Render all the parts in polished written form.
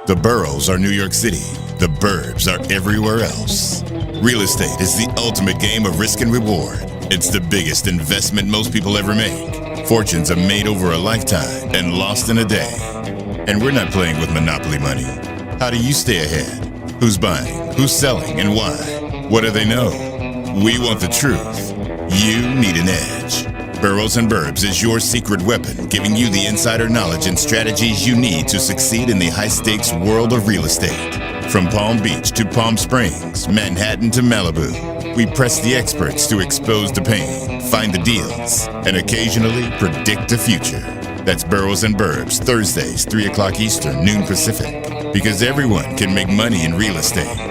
The boroughs are New York City. The burbs are everywhere else. Real estate is the ultimate game of risk and reward. It's the biggest investment most people ever make. Fortunes are made over a lifetime and lost in a day. And we're not playing with monopoly money. How do you stay ahead? Who's buying? Who's selling? And why? What do they know? We want the truth. You need an edge. Boroughs and Burbs is your secret weapon, giving you the insider knowledge and strategies you need to succeed in the high-stakes world of real estate. From Palm Beach to Palm Springs, Manhattan to Malibu, we press the experts to expose the pain, find the deals, and occasionally predict the future. That's Boroughs and Burbs, Thursdays, 3 o'clock Eastern, noon Pacific. Because everyone can make money in real estate.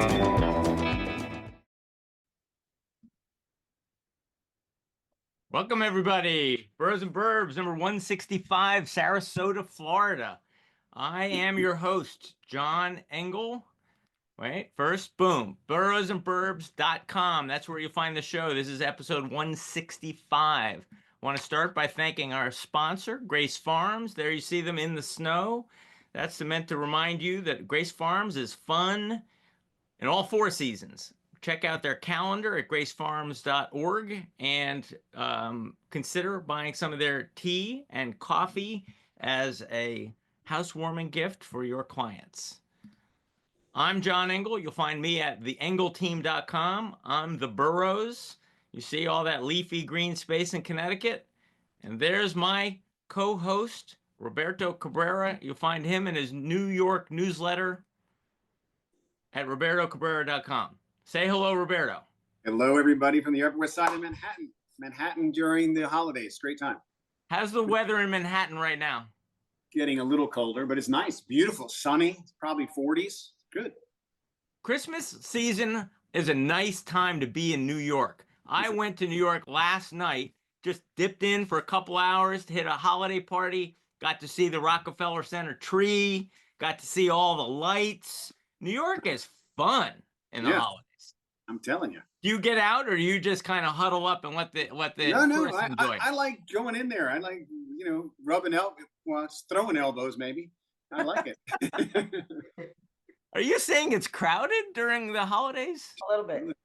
Welcome, everybody. Boroughs and Burbs, number 165, Sarasota, Florida. I am your host, John Engel. Wait, first, boom, boroughsandburbs.com. That's where you'll find the show. This is episode 165. I want to start by thanking our sponsor, Grace Farms. There you see them in the snow. That's meant to remind you that Grace Farms is fun in all 4 seasons. Check out their calendar at gracefarms.org and consider buying some of their tea and coffee as a housewarming gift for your clients. I'm John Engel. You'll find me at theengelteam.com. I'm the Boroughs. You see all that leafy green space in Connecticut? And there's my co-host, Roberto Cabrera. You'll find him in his New York newsletter at robertocabrera.com. Say hello, Roberto. Hello, everybody from the Upper West Side of Manhattan. Manhattan during the holidays. Great time. How's the weather in Manhattan right now? Getting a little colder, but it's nice. Beautiful. Sunny. It's probably 40s. Good. Christmas season is a nice time to be in New York. I went to New York last night, just dipped in for a couple hours to hit a holiday party, got to see the Rockefeller Center tree, got to see all the lights. New York is fun in the holidays. I'm telling you. Do you get out, or do you just kind of huddle up and let the No, tourists enjoy? I like going in there. I like, rubbing throwing elbows maybe. I like it. Are you saying it's crowded during the holidays? A little bit.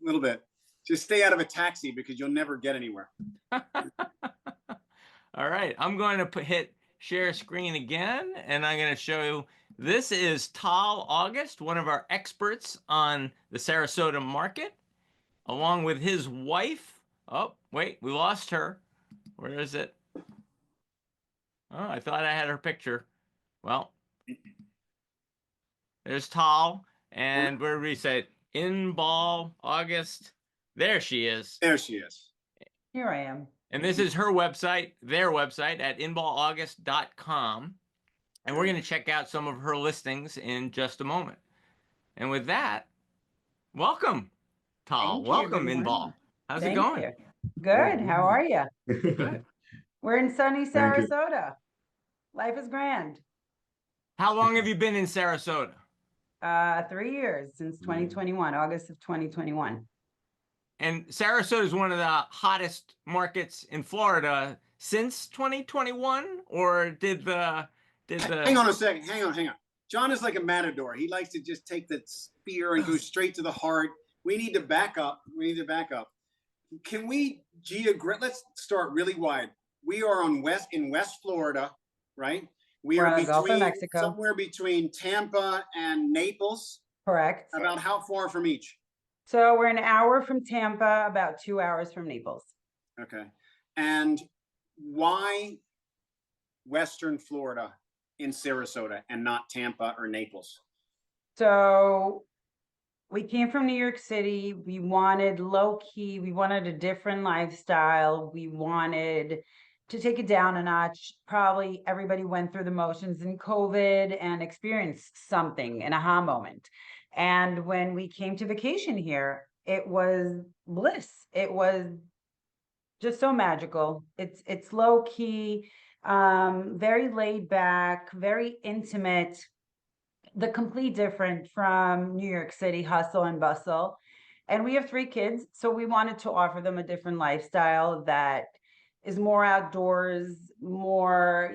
Little bit. Just stay out of a taxi because you'll never get anywhere. All right, I'm going to hit share screen again, and I'm going to show you. This is Tal August, one of our experts on the Sarasota market, along with his wife. Oh, wait, we lost her. Where is it? Oh, I thought I had her picture. Well, there's Tal, and where did we say? Inbal August. There she is. There she is. Here I am. And this is her website, their website at inbalaugust.com. And we're going to check out some of her listings in just a moment. And with that, welcome, Tal. Welcome, Inbal. How's it going? Good. How are you? Good. We're in sunny Sarasota. Life is grand. How long have you been in Sarasota? 3 years, since 2021, August of 2021. And Sarasota is one of the hottest markets in Florida since 2021, or did the Hang on a second. Hang on. John is like a matador. He likes to just take the spear and go straight to the heart. We need to back up. Can we let's start really wide. We are in West Florida, right? We're on the Gulf of Mexico. Somewhere between Tampa and Naples. Correct. About how far from each? So we're an hour from Tampa, about 2 hours from Naples. Okay. And why Western Florida in Sarasota and not Tampa or Naples? So we came from New York City. We wanted low key. We wanted a different lifestyle. We wanted to take it down a notch. Probably everybody went through the motions in COVID and experienced something, an aha moment. And when we came to vacation here, it was bliss. It was just so magical. It's low key, very laid back, very intimate. The complete different from New York City hustle and bustle. And we have 3 kids, so we wanted to offer them a different lifestyle that is more outdoors, more,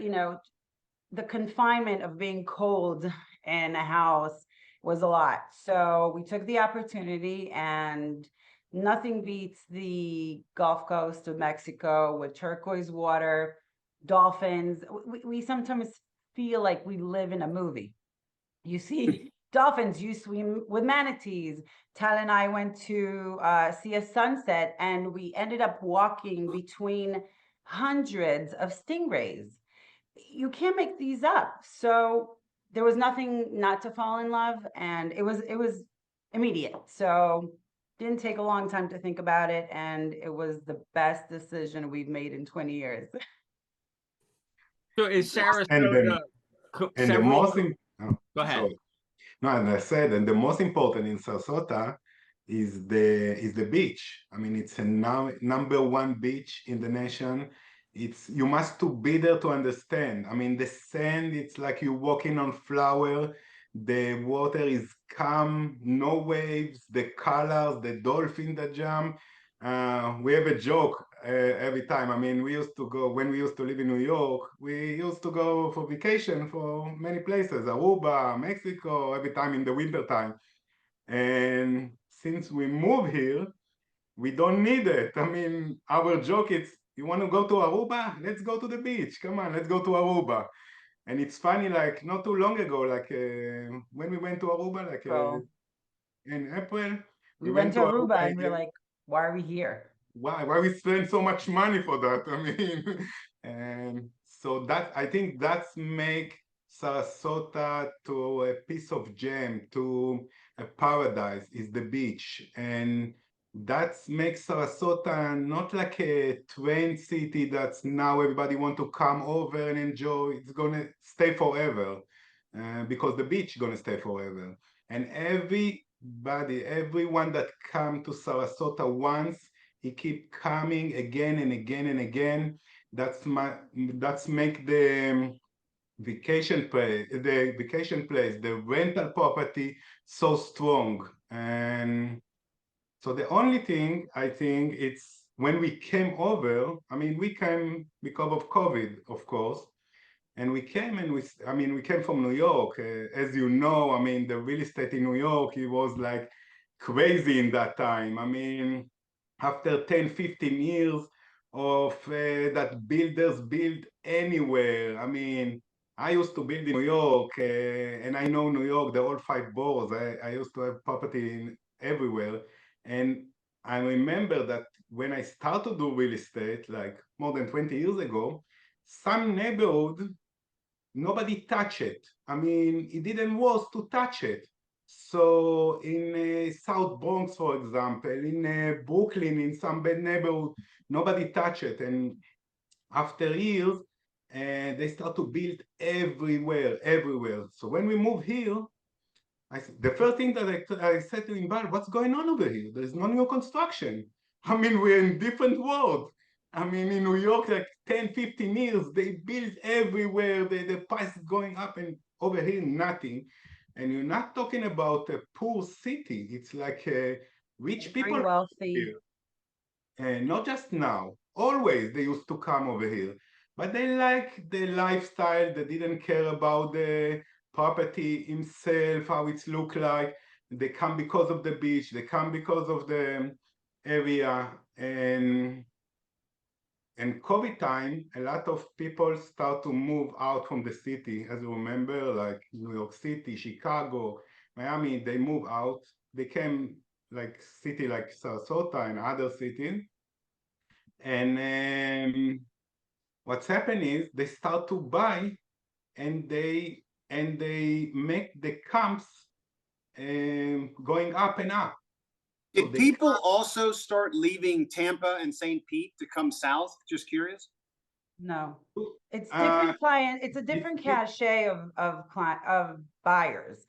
the confinement of being cold in a house was a lot. So we took the opportunity, and nothing beats the Gulf Coast of Mexico with turquoise water, dolphins. We sometimes feel like we live in a movie. You see dolphins, you swim with manatees. Tal and I went to see a sunset, and we ended up walking between hundreds of stingrays. You can't make these up. So there was nothing not to fall in love, and it was immediate. So didn't take a long time to think about it, and it was the best decision we've made in 20 years. So is And then, Sarasota and the several? most, oh, Go ahead. sorry. No, and I said, and the most important in Sarasota is the beach. I mean, it's a number one beach in the nation. It's you must to be there to understand. I mean, the sand, it's like you're walking on flour. The water is calm, no waves. The colors, the dolphin that jump. We have a joke every time. I mean, we used to go when we used to live in New York. We used to go for vacation for many places, Aruba, Mexico, every time in the winter time. And since we moved here, we don't need it. I mean, our joke is, you want to go to Aruba? Let's go to the beach. Come on, let's go to Aruba. And it's funny, like not too long ago, like when we went to Aruba, like So in April, we went to Aruba, and we're again. like, why are we here? Why we spend so much money for that? I mean, and so that I think that's make Sarasota to a piece of gem, to a paradise, is the beach. And that makes Sarasota not like a trend city that's now everybody want to come over and enjoy. It's gonna stay forever because the beach gonna stay forever. And everyone that come to Sarasota once, he keep coming again and again and again. That's make the vacation place, the rental property so strong. And so the only thing I think it's when we came over, I mean, we came because of COVID, of course, and we came and we came from New York. As you know, I mean, the real estate in New York, it was like crazy in that time. I mean, after 10, 15 years of that builders build anywhere. I mean, I used to build in New York, and I know New York, the all five boroughs. I used to have property everywhere. And I remember that when I started to do real estate, like more than 20 years ago, some neighborhood, nobody touched it. I mean, it didn't worth to touch it. So in South Bronx, for example, in Brooklyn, in some bad neighborhood, nobody touched it. And after years, they start to build everywhere, everywhere. So when we moved here, the first thing that I said to Inbal, what's going on over here? There's no new construction. I mean, we're in different world. I mean, in New York, like 10, 15 years, they build everywhere. The price is going up, and over here, nothing. And you're not talking about a poor city. It's like rich Very people wealthy. here. And not just now, always they used to come over here. But they like the lifestyle, they didn't care about the property himself, how it look like. They come because of the beach, they come because of the area. And COVID time, a lot of people start to move out from the city. As you remember, like New York City, Chicago, Miami, they move out. They came like city like Sarasota and other cities. And what's happened is they start to buy, and they make the camps going up and up. So Did people also start leaving Tampa and St. Pete to come south? Just curious. No, it's different client. It's a it- different it- cachet of buyers.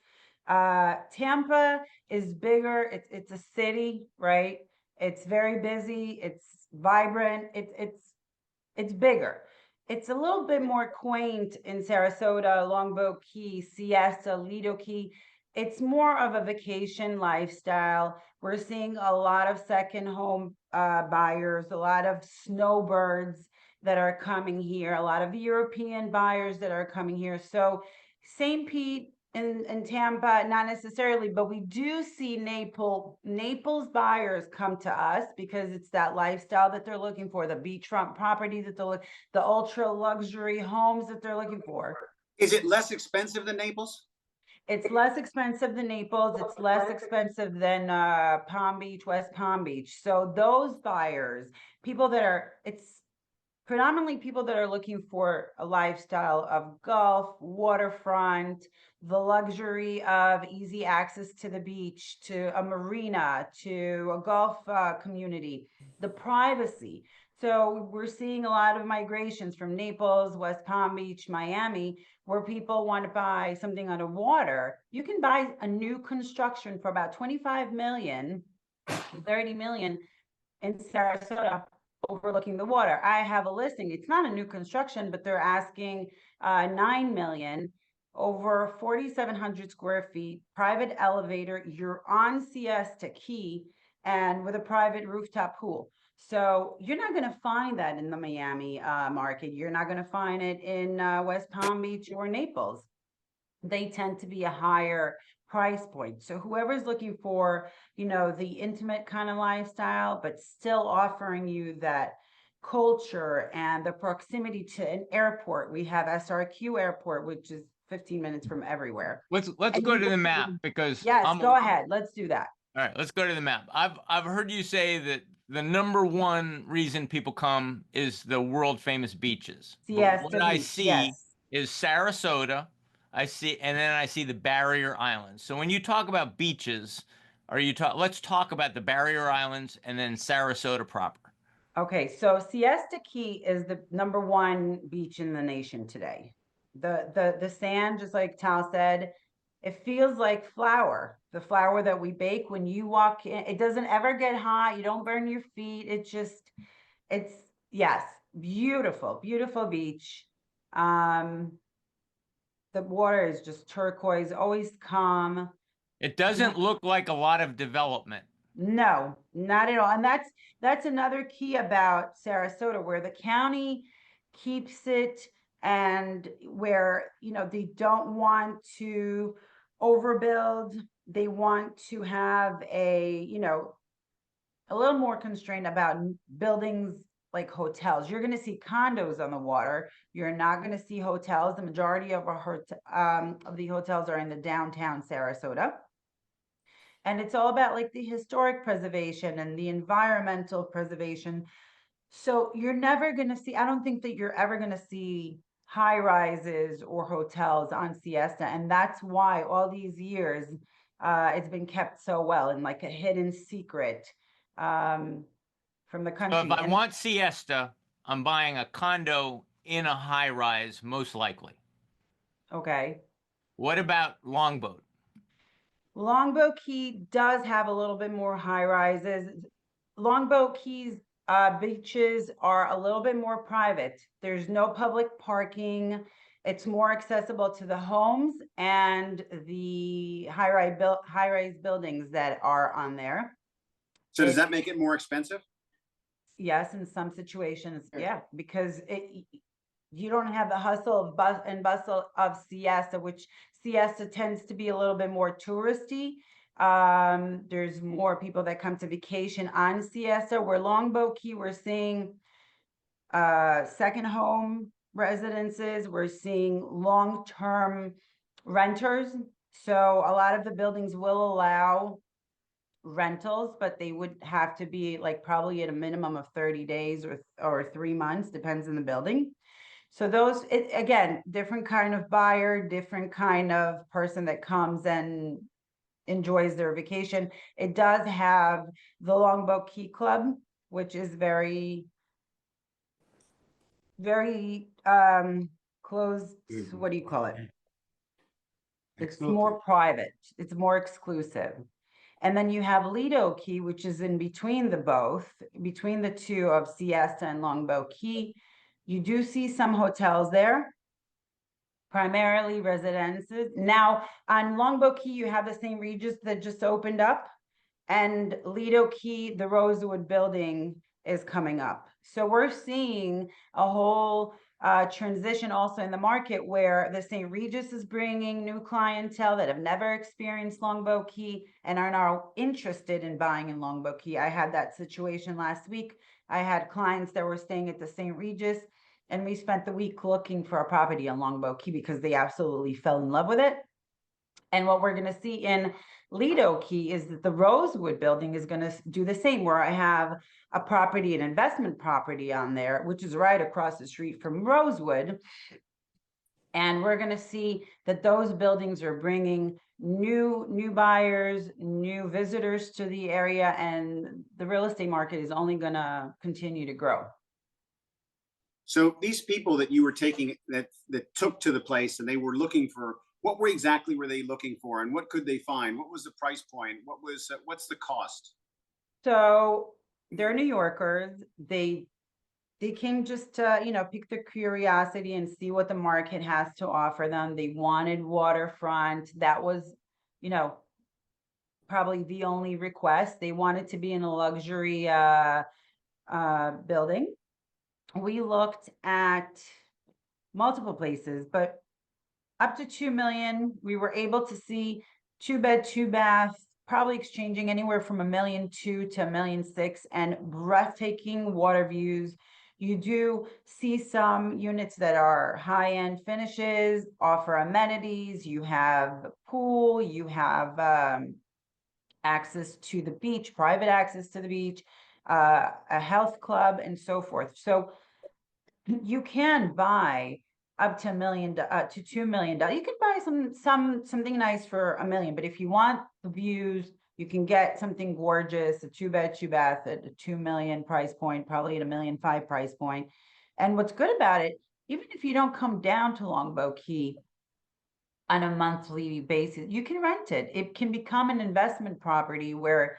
Tampa is bigger. It's a city, right? It's very busy. It's vibrant. It's bigger. It's a little bit more quaint in Sarasota, Longboat Key, Siesta, Lido Key. It's more of a vacation lifestyle. We're seeing a lot of second home buyers, a lot of snowbirds. that are coming here, a lot of European buyers that are coming here. So St. Pete and Tampa, not necessarily, but we do see Naples buyers come to us because it's that lifestyle that they're looking for, the beachfront property that the ultra luxury homes that they're looking for. Is it less expensive than Naples? It's less expensive than Naples. It's less expensive than Palm Beach, West Palm Beach. So those buyers, it's predominantly people that are looking for a lifestyle of golf, waterfront, the luxury of easy access to the beach, to a marina, to a golf community, the privacy. So we're seeing a lot of migrations from Naples, West Palm Beach, Miami, where people want to buy something on the water. You can buy a new construction for about 25 million, 30 million in Sarasota, overlooking the water. I have a listing. It's not a new construction, but they're asking 9 million, over 4,700 square feet, private elevator. You're on Siesta Key and with a private rooftop pool. So you're not going to find that in the Miami market. You're not going to find it in West Palm Beach or Naples. They tend to be a higher price point. So whoever's looking for, the intimate kind of lifestyle, but still offering you that culture and the proximity to an airport. We have SRQ Airport, which is 15 minutes from everywhere. Let's And go you to the can- map because Yes, go ahead. Let's do that. All right, let's go to the map. I've heard you say that the number one reason people come is the world famous beaches. But Siesta what I Beach, see yes. is Sarasota. And then I see the Barrier Islands. So when you talk about beaches, let's talk about the Barrier Islands and then Sarasota proper. Okay, so Siesta Key is the number one beach in the nation today. The sand, just like Tal said, it feels like flour, the flour that we bake when you walk in. It doesn't ever get hot. You don't burn your feet. Yes, beautiful, beautiful beach. The water is just turquoise, always calm. It doesn't look like a lot of development. No, not at all. And that's another key about Sarasota, where the county keeps it and where, they don't want to overbuild. They want to have a little more constraint about buildings like hotels. You're going to see condos on the water. You're not going to see hotels. The majority of the hotels are in the downtown Sarasota. And it's all about like the historic preservation and the environmental preservation. So you're never going to see, I don't think that you're ever going to see high rises or hotels on Siesta. And that's why all these years it's been kept so well and like a hidden secret from the country. So if I want Siesta, I'm buying a condo in a high rise, most likely. Okay. What about Longboat? Longboat Key does have a little bit more high rises. Longboat Key's beaches are a little bit more private. There's no public parking. It's more accessible to the homes and the high-rise buildings that are on there. So does that make it more expensive? Yes, in some situations, yeah, because you don't have the hustle and bustle of Siesta, which Siesta tends to be a little bit more touristy. There's more people that come to vacation on Siesta. Where Longboat Key, we're seeing second home residences. We're seeing long-term renters. So a lot of the buildings will allow rentals, but they would have to be like probably at a minimum of 30 days or 3 months, depends on the building. So again, different kind of buyer, different kind of person that comes and enjoys their vacation. It does have the Longboat Key Club, which is very, very closed. What do you call it? It's more private. It's more exclusive. And then you have Lido Key, which is in between between the two of Siesta and Longboat Key. You do see some hotels there, primarily residences. Now, on Longboat Key, you have the St. Regis that just opened up, and Lido Key, the Rosewood building is coming up. So we're seeing a whole transition also in the market where the St. Regis is bringing new clientele that have never experienced Longboat Key and are now interested in buying in Longboat Key. I had that situation last week. I had clients that were staying at the St. Regis, and we spent the week looking for a property on Longboat Key because they absolutely fell in love with it. And what we're going to see in Lido Key is that the Rosewood building is going to do the same, where I have a property, an investment property on there, which is right across the street from Rosewood. And we're going to see that those buildings are bringing new buyers, new visitors to the area, and the real estate market is only going to continue to grow. So these people that you were taking that took to the place and they were looking for, exactly were they looking for, and what could they find? What was the price point? What's the cost? So they're New Yorkers. They came just to, pique their curiosity and see what the market has to offer them. They wanted waterfront. That was, probably the only request. They wanted to be in a luxury building. We looked at multiple places, but up to 2 million. We were able to see 2-bed, 2-bath, probably exchanging anywhere from $1.2 million to $1.6 million, and breathtaking water views. You do see some units that are high-end finishes, offer amenities. You have a pool, you have access to the beach, private access to the beach, a health club, and so forth. So you can buy up to $1 million to $2 million. You can buy something nice for $1 million, but if you want the views, you can get something gorgeous, a 2-bed, 2-bath at a $2 million price point, probably at $1.5 million price point. And what's good about it, even if you don't come down to Longboat Key on a monthly basis, you can rent it. It can become an investment property where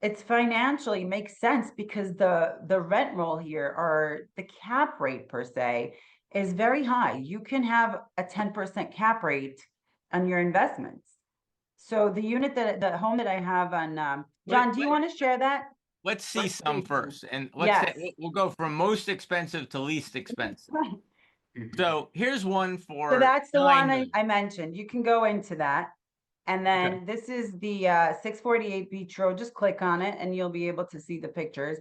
it's financially makes sense, because the rent roll here, or the cap rate per se, is very high. You can have a 10% cap rate on your investments. So the home that I have on, John, do you want to share that? Let's see some first, and Yes. we'll go from most expensive to least expensive. So here's one for. So that's the one $9 I mentioned. You can go into that. And then this is the 648 Beach Road. Just click on it and you'll be able to see the pictures.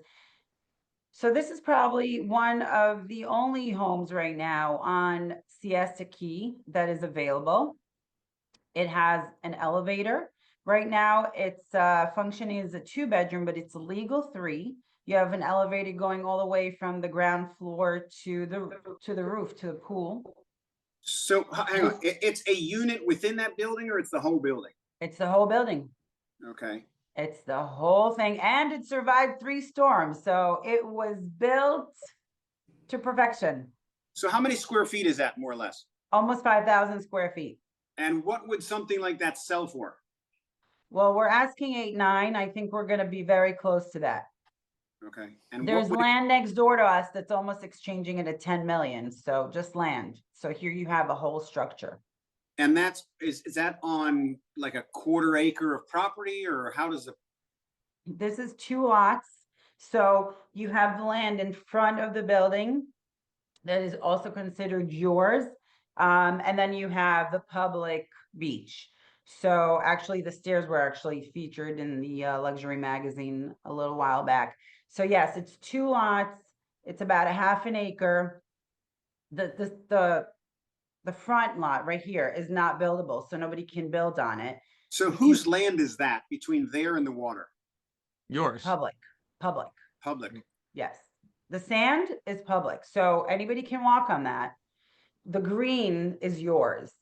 So this is probably one of the only homes right now on Siesta Key that is available. It has an elevator. Right now it's functioning as a 2-bedroom, but it's a legal 3. You have an elevator going all the way from the ground floor to the roof, to the pool. So hang on, it's a unit within that building, or it's the whole building? It's the whole building. Okay. It's the whole thing, and it survived 3 storms, so it was built to perfection. So how many square feet is that, more or less? Almost 5,000 square feet. And what would something like that sell for? Well, we're asking 8.9. I think we're going to be very close to that. Okay. And there's land next door to us that's almost exchanging it at 10 million. So just land. So here you have a whole structure. And is that on like a 1/4 acre of property, or how does it? This is 2 lots. So you have the land in front of the building that is also considered yours. And then you have the public beach. So actually the stairs were actually featured in the luxury magazine a little while back. So yes, it's 2 lots. It's about a 1/2 acre. The front lot right here is not buildable, so nobody can build on it. So whose land is that between there and the water? Yours. Public. Public. Yes. The sand is public, so anybody can walk on that. The green is yours.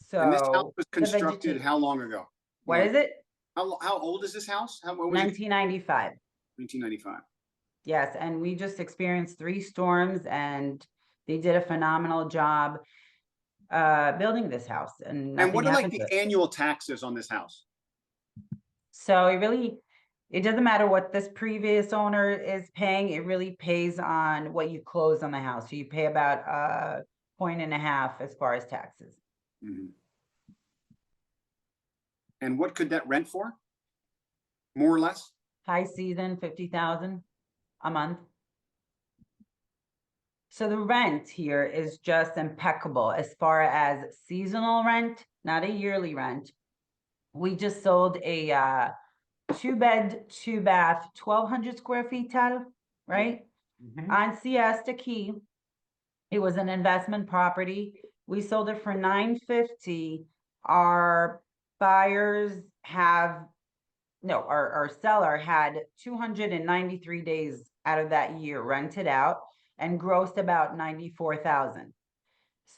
So And this house was constructed how long ago? What is it? How old is this house? What was 1995. 1995. Yes, and we just experienced 3 storms, and they did a phenomenal job building this house. And what are like the annual taxes on this house? So it doesn't matter what this previous owner is paying. It really pays on what you close on the house. So you pay about 1.5 as far as taxes. Mm-hmm. And what could that rent for? More or less? High season, 50,000 a month. So the rent here is just impeccable as far as seasonal rent, not a yearly rent. We just sold a 2-bed, 2-bath, 1,200 square feet, Tal, right? On Siesta Key. It was an investment property. We sold it for $950. Our buyers have, no, our seller had 293 days out of that year rented out and grossed about 94,000.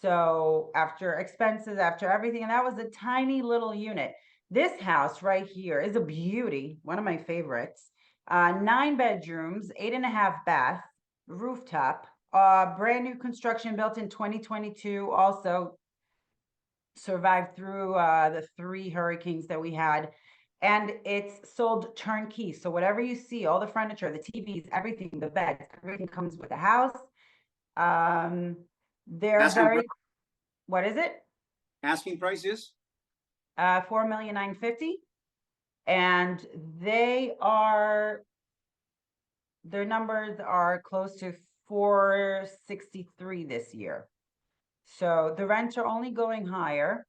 So after expenses, after everything, and that was a tiny little unit. This house right here is a beauty, one of my favorites. 9 bedrooms, 8.5 bath, rooftop, brand new construction built in 2022, also survived through the 3 hurricanes that we had. And it's sold turnkey. So whatever you see, all the furniture, the TVs, everything, the beds, everything comes with the house. They're Asking very, price- what is it? Asking price is? 4,950,000. And their numbers are close to 463 this year. So the rents are only going higher.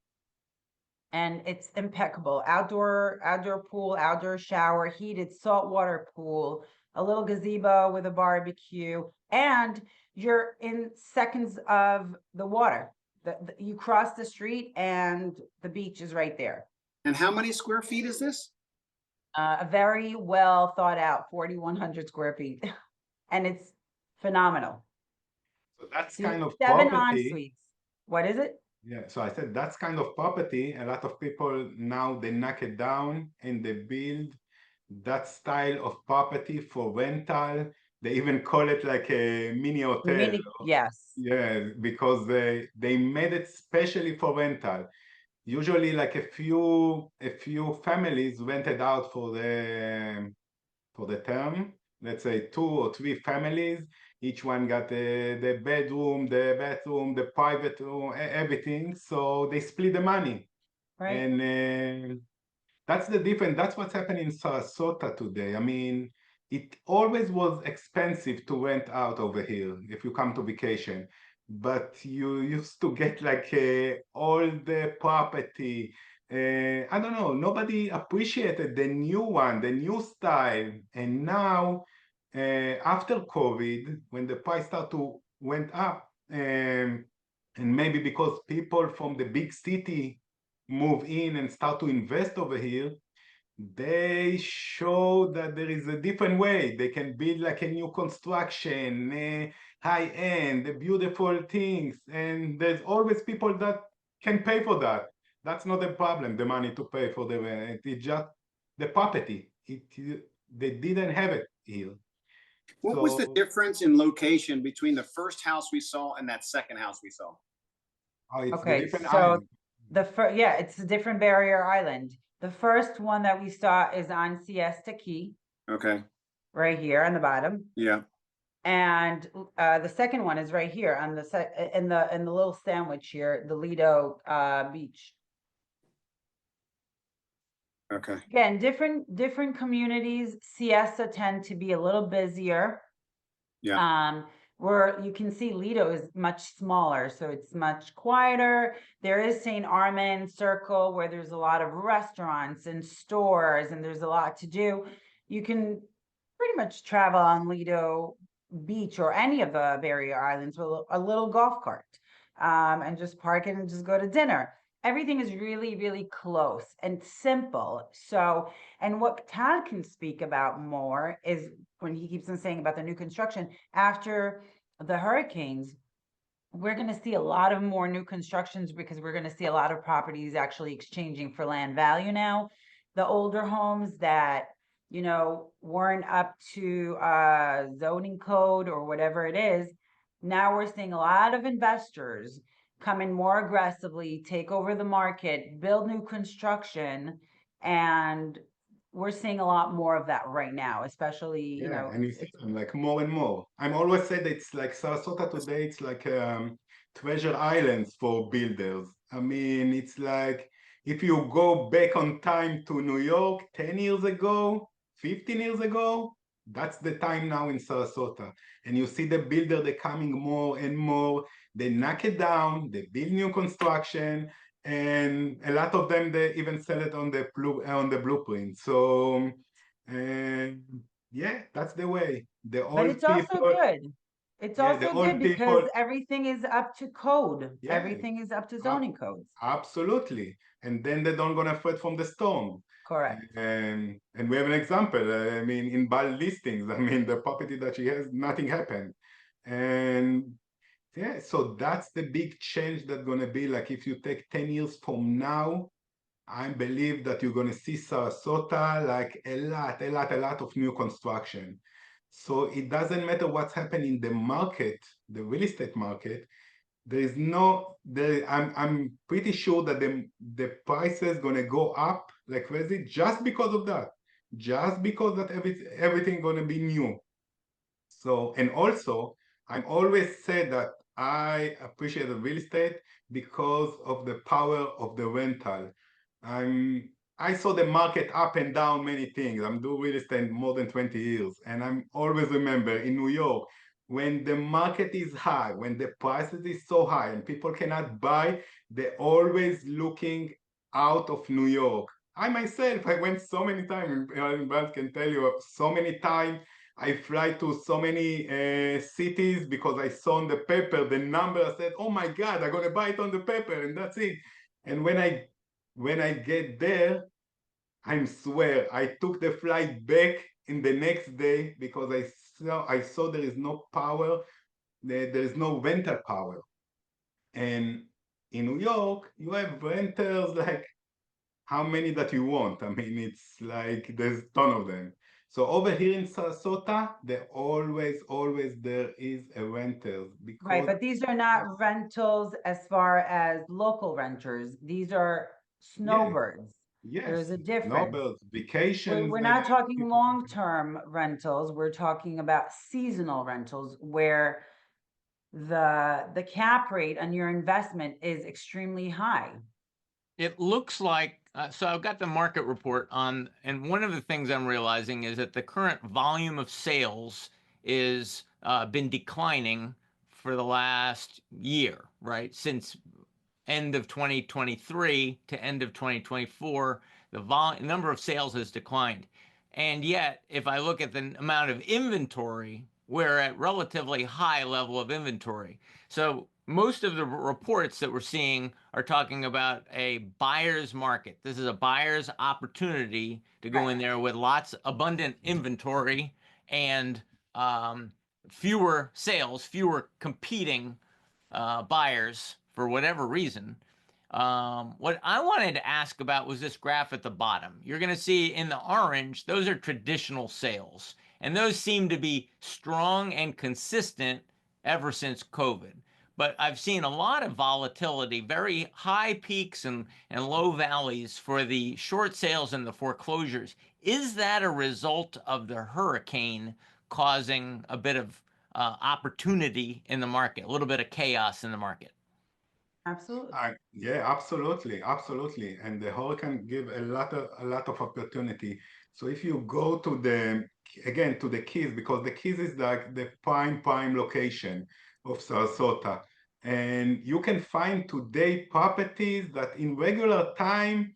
And it's impeccable. Outdoor pool, outdoor shower, heated saltwater pool, a little gazebo with a barbecue, and you're in seconds of the water. You cross the street and the beach is right there. And how many square feet is this? A very well thought out 4,100 square feet. And it's phenomenal. So that's See, kind of 7 property. en-suites. What is it? Yeah, so I said that's kind of property. A lot of people now they knock it down and they build that style of property for rental. They even call it like a mini hotel. Yes. Yeah, because they made it specially for rental. Usually, like a few families rented out for the term. Let's say 2 or 3 families. Each one got the bedroom, the bathroom, the private room, everything. So they split the money. Right. And that's the difference. That's what's happening in Sarasota today. I mean, it always was expensive to rent out over here if you come to vacation. But you used to get like all the property. I don't know, nobody appreciated the new one, the new style. And now, after COVID, when the price started to went up, and maybe because people from the big city move in and start to invest over here, they show that there is a different way. They can build like a new construction, high end, the beautiful things. And there's always people that can pay for that. That's not a problem, the money to pay for the rent. It's just the property. They didn't have it here. What was the difference in location between the first house we saw and that second house we saw? Oh, it's Okay, the different so island. yeah, it's a different barrier island. The first one that we saw is on Siesta Key, Okay. right here on the bottom. Yeah. And the second one is right here on the in the little sandwich here, the Lido beach. Okay. Again, different communities. Siesta tend to be a little busier. Yeah. Where you can see Lido is much smaller, so it's much quieter. There is St. Armand Circle where there's a lot of restaurants and stores and there's a lot to do. You can pretty much travel on Lido Beach or any of the barrier islands with a little golf cart, and just park it and just go to dinner. Everything is really, really close and simple. So, and what Tad can speak about more is when he keeps on saying about the new construction after the hurricanes, we're going to see a lot of more new constructions because we're going to see a lot of properties actually exchanging for land value now. The older homes that, you know, weren't up to zoning code or whatever it is, now we're seeing a lot of investors come in more aggressively, take over the market, build new construction, and we're seeing a lot more of that right now, especially, you know, and you see them like more and more. I'm always said it's like Sarasota today, it's like treasure islands for builders. I mean, it's like if you go back on time to New York 10 years ago, 15 years ago, That's the time now in Sarasota. And you see the builder, they're coming more and more. They knock it down, they build new construction, and a lot of them, they even sell it on the blueprint. So, yeah, that's the way. The But old it's also people, good. It's yeah, the also good old because people, everything is up to code. yeah, Everything is up to uh, zoning codes. absolutely. And then they don't gonna fret from the storm. Correct. And we have an example. I mean, in Bal listings, I mean, the property that she has, nothing happened. And yeah, so that's the big change that's gonna be like if you take 10 years from now, I believe that you're gonna see Sarasota like a lot of new construction. So it doesn't matter what's happening in the market, the real estate market, there is no there I'm pretty sure that the price is going to go up like crazy just because of that, just because that everything going to be new. So, and also I'm always said that I appreciate the real estate because of the power of the rental. I saw the market up and down many things. I'm doing real estate more than 20 years, and I'm always remember in New York when the market is high, when the prices is so high and people cannot buy, they're always looking out of New York. I myself, I went so many times, and Brad can tell you so many times I fly to so many cities because I saw on the paper the number. I said, "Oh my God, I'm gonna buy it on the paper," and that's it. And when I get there, I swear I took the flight back in the next day because I saw there is no power, there is no rental power. And in New York, you have renters like how many that you want. I mean, it's like there's a ton of them. So over here in Sarasota, there always there is a renters Right, because but these are not rentals as far as local renters. These are yeah, snowbirds. There's yes, a difference. snowbirds, We're, vacations, we're not talking long-term rentals. We're talking about seasonal rentals where the cap rate on your investment is extremely high. It looks like so I've got the market report on, and one of the things I'm realizing is that the current volume of sales is been declining for the last year, right? Since end of 2023 to end of 2024, the number of sales has declined. And yet, if I look at the amount of inventory, we're at relatively high level of inventory. So most of the reports that we're seeing are talking about a buyer's market. This is a buyer's opportunity to go in there with lots abundant inventory and fewer sales, fewer competing buyers for whatever reason. What I wanted to ask about was this graph at the bottom. You're going to see in the orange, those are traditional sales, and those seem to be strong and consistent ever since COVID. But I've seen a lot of volatility, very high peaks and low valleys for the short sales and the foreclosures. Is that a result of the hurricane causing a bit of opportunity in the market, a little bit of chaos in the market? Absolutely. Yeah, absolutely. And the hurricane give a lot of opportunity. So if you go to the Keys, because the Keys is like the prime location of Sarasota, and you can find today properties that in regular time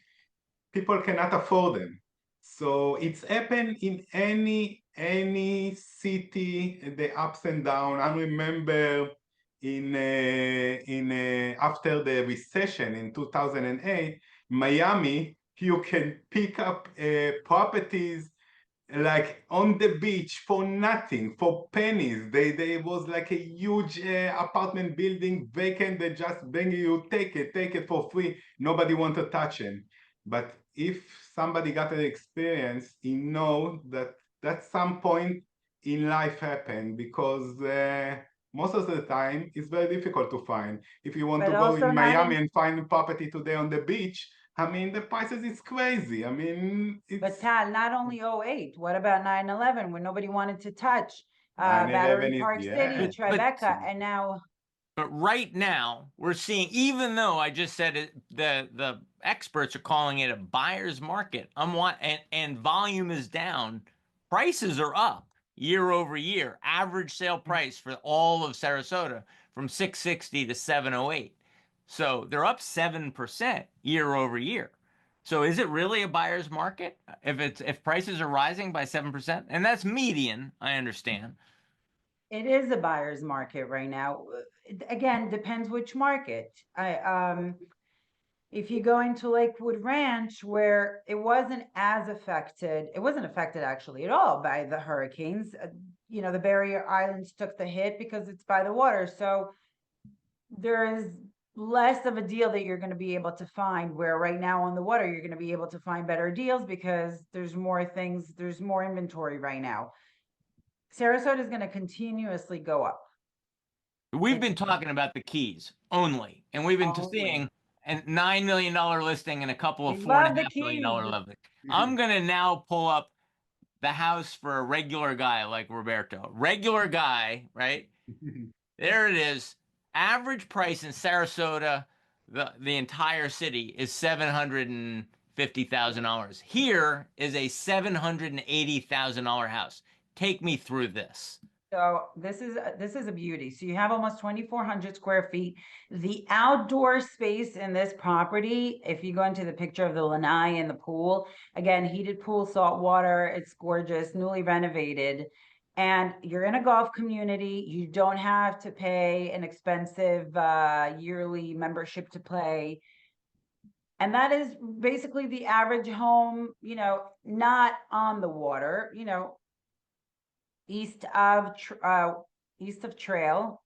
people cannot afford them. So it's happened in any city, the ups and downs. I remember in after the recession in 2008, Miami, you can pick up properties like on the beach for nothing, for pennies. They was like a huge apartment building vacant. They just bring you, take it for free. Nobody want to touch it. But if somebody got an experience, he know that at some point in life happen because most of the time it's very difficult to find. If you want But to go also in not Miami in, and find a property today on the beach, I mean, the prices is crazy. I mean, but it's Tal, not only 08, what about 9/11 when nobody wanted to touch 9/11 Battery is, Park City, yeah. Tribeca, and now But right now, we're seeing, even though I just said it, the experts are calling it a buyer's market, and volume is down, prices are up. year over year. Average sale price for all of Sarasota from 660 to 708. So they're up 7% year over year. So is it really a buyer's market if prices are rising by 7%? And that's median, I understand. It is a buyer's market right now. Again, depends which market. If you go into Lakewood Ranch, where it wasn't affected actually at all by the hurricanes. The barrier islands took the hit because it's by the water. So there is less of a deal that you're going to be able to find, where right now on the water, you're going to be able to find better deals because there's more things, there's more inventory right now. Sarasota is going to continuously go up. We've been talking about the Keys only, and we've been seeing a $9 million listing and a couple of $4.5 million listing. I'm gonna now pull up the house for a regular guy like Roberto. Regular guy, right? There it is. Average price in Sarasota, the entire city, is $750,000. Here is a $780,000 house. Take me through this. So this is a beauty. So you have almost 2,400 square feet. The outdoor space in this property, if you go into the picture of the lanai and the pool, again, heated pool, salt water, it's gorgeous, newly renovated. And you're in a golf community. You don't have to pay an expensive yearly membership to play. And that is basically the average home, not on the water, east of Trail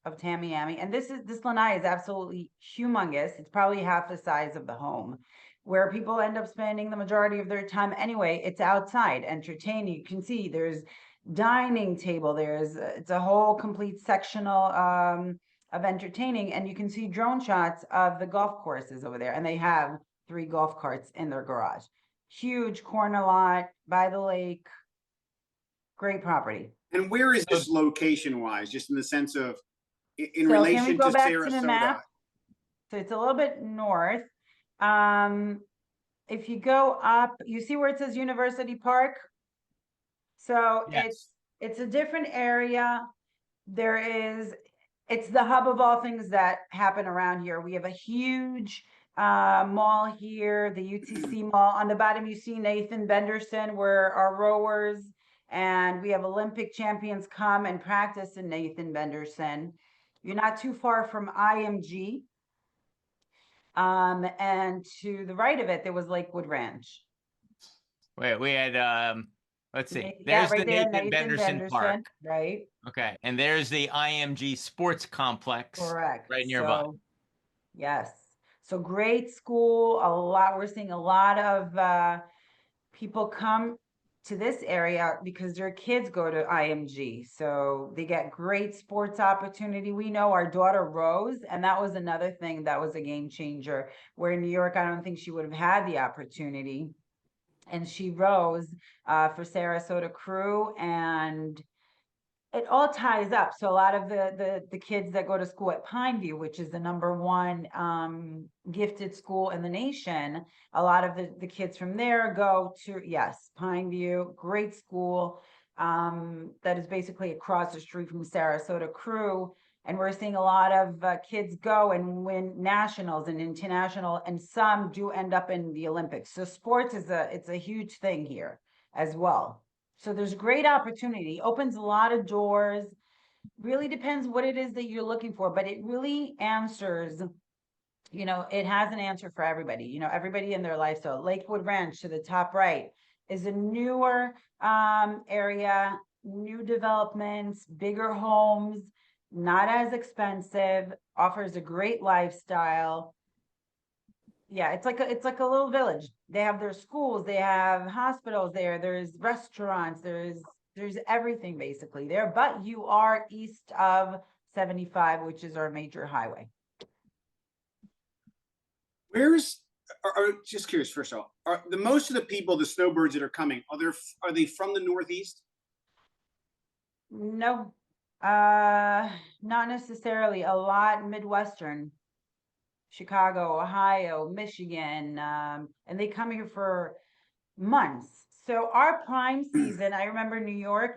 of Tamiami. And this lanai is absolutely humongous. It's probably half the size of the home, where people end up spending the majority of their time anyway. It's outside, entertaining. You can see there's dining table. It's a whole complete sectional of entertaining, and you can see drone shots of the golf courses over there. And they have 3 golf carts in their garage. Huge corner lot by the lake. Great property. And where is this location-wise, just in the sense of in relation to Sarasota? So it's a little bit north. If you go up, you see where it says University Park? So yes. It's a different area. It's the hub of all things that happen around here. We have a huge mall here, the UTC mall. On the bottom, you see Nathan Benderson, where our rowers, and we have Olympic champions come and practice in Nathan Benderson. You're not too far from IMG. And to the right of it, there was Lakewood Ranch. Wait, we had, let's see. There's right the there, Nathan Benderson Park. Right. Okay. And there's the IMG Sports Complex. Correct. Right nearby. Yes. So great school. We're seeing a lot of people come to this area because their kids go to IMG. So they get great sports opportunity. We know our daughter Rose, and that was another thing that was a game changer, where in New York, I don't think she would have had the opportunity. And she rose for Sarasota Crew, and it all ties up. So a lot of the kids that go to school at Pineview, which is the #1 gifted school in the nation, a lot of the kids from there go to, yes, Pineview, great school that is basically across the street from Sarasota Crew. And we're seeing a lot of kids go and win nationals and international, and some do end up in the Olympics. So sports it's a huge thing here as well. So there's great opportunity, opens a lot of doors, really depends what it is that you're looking for, but it really answers, it has an answer for everybody, everybody in their lifestyle. Lakewood Ranch to the top right is a newer area, new developments, bigger homes, not as expensive, offers a great lifestyle. Yeah, it's like a little village. They have their schools, they have hospitals there, there's restaurants, there's everything basically there, but you are east of 75, which is our major highway. Just curious, first of all, are most of the people, the Snowbirds that are coming, are they from the Northeast? No, not necessarily. A lot Midwestern. Chicago, Ohio, Michigan, and they come here for months. So our prime season, I remember New York,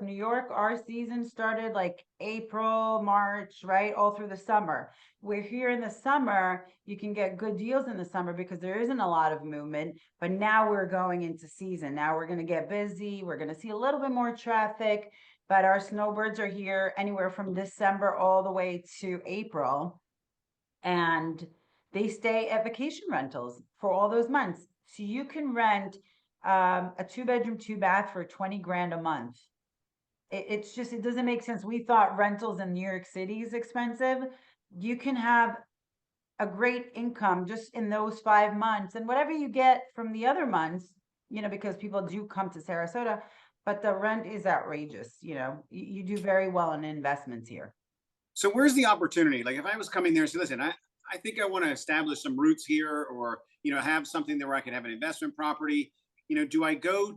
our season started like April, March, right? All through the summer. We're here in the summer, you can get good deals in the summer because there isn't a lot of movement, but now we're going into season. Now we're going to get busy. We're going to see a little bit more traffic, but our snowbirds are here anywhere from December all the way to April. And they stay at vacation rentals for all those months. So you can rent a 2-bedroom, 2-bath for 20 grand a month. It's just, it doesn't make sense. We thought rentals in New York City is expensive. You can have a great income just in those 5 months, and whatever you get from the other months, because people do come to Sarasota, but the rent is outrageous. You do very well in investments here. So where's the opportunity? Like if I was coming there and say, listen, I think I want to establish some roots here, or, have something there where I can have an investment property. Do I go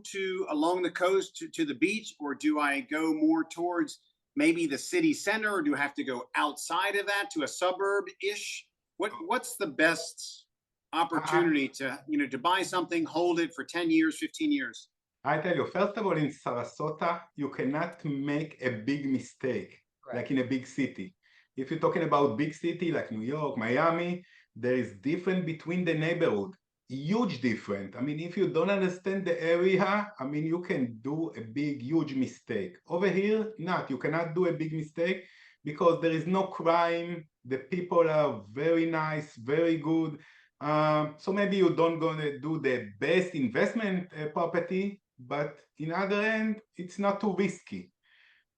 along the coast to the beach, or do I go more towards maybe the city center, or do I have to go outside of that to a suburb-ish? What's the best opportunity to buy something, hold it for 10 years, 15 years? I tell you, first of all, in Sarasota, you cannot make a big mistake. Right. Like in a big city. If you're talking about big city like New York, Miami, there is difference between the neighborhood. Huge difference. I mean, if you don't understand the area, I mean, you can do a big, huge mistake. Over here, not. You cannot do a big mistake because there is no crime. The people are very nice, very good. So maybe you don't gonna do the best investment property, but in other end, it's not too risky.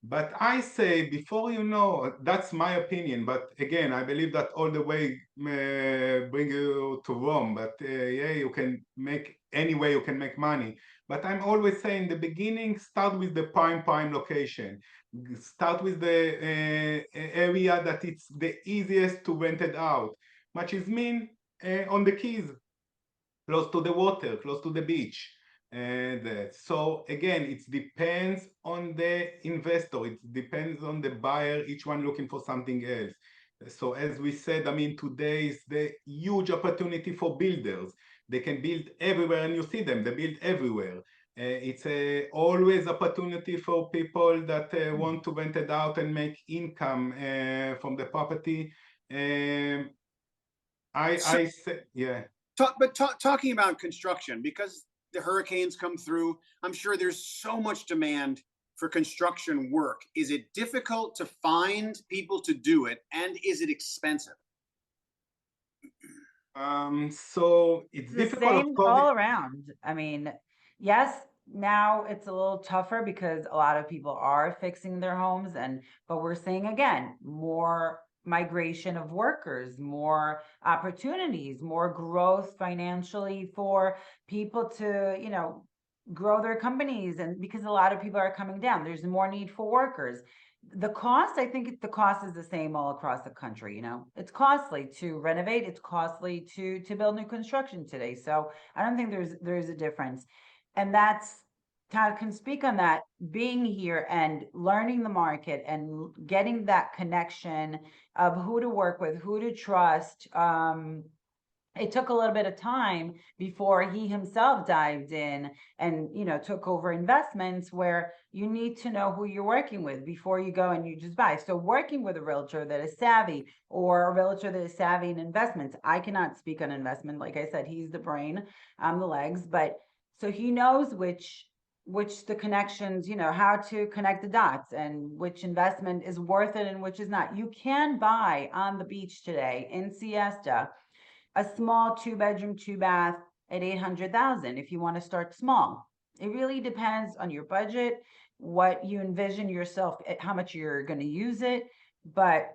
But I say before that's my opinion, but again, I believe that all the way bring you to Rome, but yeah, you can make any way you can make money. But I'm always saying the beginning, start with the prime location. Start with the area that it's the easiest to rent it out, which is mean on the keys, close to the water, close to the beach. And so again, it depends on the investor, it depends on the buyer, each one looking for something else. So as we said, I mean, today is the huge opportunity for builders. They can build everywhere, and you see them, they build everywhere. It's always opportunity for people that want to rent it out and make income from the property. I said, yeah. Talking about construction, because the hurricanes come through, I'm sure there's so much demand for construction work. Is it difficult to find people to do it, and is it expensive? So it's difficult all around. I mean, yes, now it's a little tougher because a lot of people are fixing their homes, but we're seeing again more migration of workers, more opportunities, more growth financially for people to, grow their companies. And because a lot of people are coming down, there's more need for workers. The cost, I think the cost is the same all across the country. It's costly to renovate, it's costly to build new construction today. So I don't think there's a difference. And Todd can speak on that, being here and learning the market and getting that connection of who to work with, who to trust. It took a little bit of time before he himself dived in and, took over investments, where you need to know who you're working with before you go and you just buy. So working with a realtor that is savvy, or a realtor that is savvy in investments. I cannot speak on investment. Like I said, he's the brain, I'm the legs, but so he knows which the connections, how to connect the dots, and which investment is worth it and which is not. You can buy on the beach today in Siesta a small 2-bedroom, 2-bath at $800,000 if you want to start small. It really depends on your budget, what you envision yourself, how much you're going to use it. But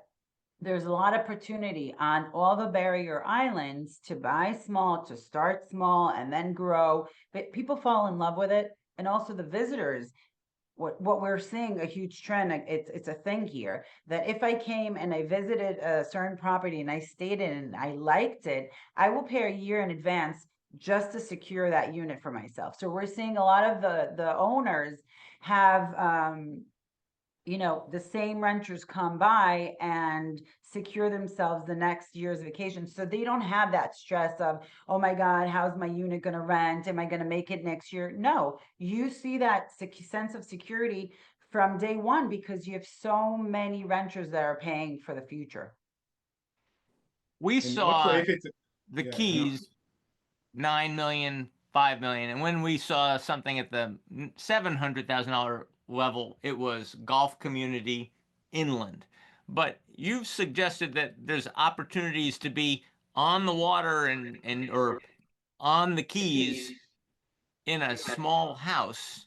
there's a lot of opportunity on all the barrier islands to buy small, to start small, and then grow. But people fall in love with it. And also the visitors, what we're seeing, a huge trend, it's a thing here, that if I came and I visited a certain property and I stayed in and I liked it, I will pay a year in advance just to secure that unit for myself. So we're seeing a lot of the owners have you know, the same renters come by and secure themselves the next year's vacation. So they don't have that stress of, oh my God, how's my unit going to rent? Am I going to make it next year? No, you see that sense of security from day one because you have so many renters that are paying for the future. We And also, saw if it's the yeah, Keys 9 million, 5 million, and when we saw something at the $700,000 level, it was golf community inland. But you've suggested that there's opportunities to be on the water and or on the Keys in a small house.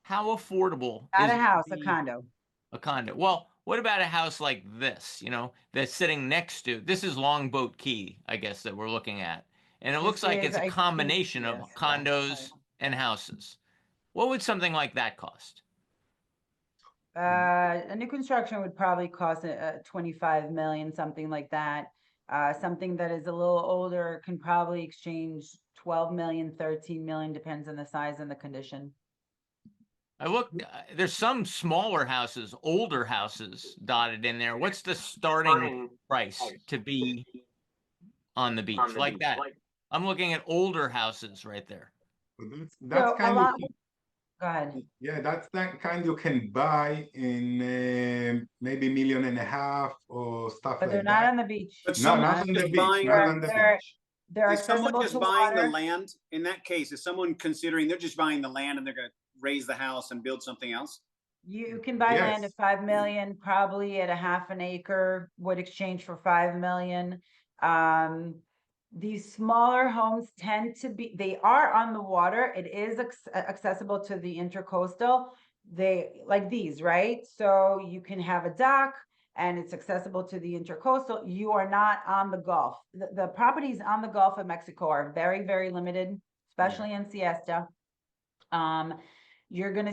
How affordable Not is a house, a the condo. a condo? Well, what about a house like this, that's sitting next to, this is Longboat Key, I guess, that we're looking at. And it looks This like is, it's a I think, combination of yes, condos and houses. What would something like that cost? a new construction would probably cost 25 million, something like that. Something that is a little older can probably exchange 12 million, 13 million, depends on the size and the condition. I looked, there's some smaller houses, older houses dotted in there. What's the starting price to be on the beach like that? I'm looking at older houses right there. that's So a kind lot, go ahead. yeah, that's that kind you can buy in maybe 1.5 million or stuff But they're like not that. on the beach. But No, someone not on the just beach, buying, not on the beach. They're is someone accessible just to buying the water. land? In that case, is someone considering they're just buying the land and they're going to raise the house and build something else? You can buy land at Yes. 5 million, probably at a half an acre would exchange for 5 million. These smaller homes tend to be, they are on the water. It is accessible to the intercoastal. They like these, right? So you can have a dock and it's accessible to the intercoastal. You are not on the Gulf. The properties on the Gulf of Mexico are very, very limited, especially in Siesta. You're gonna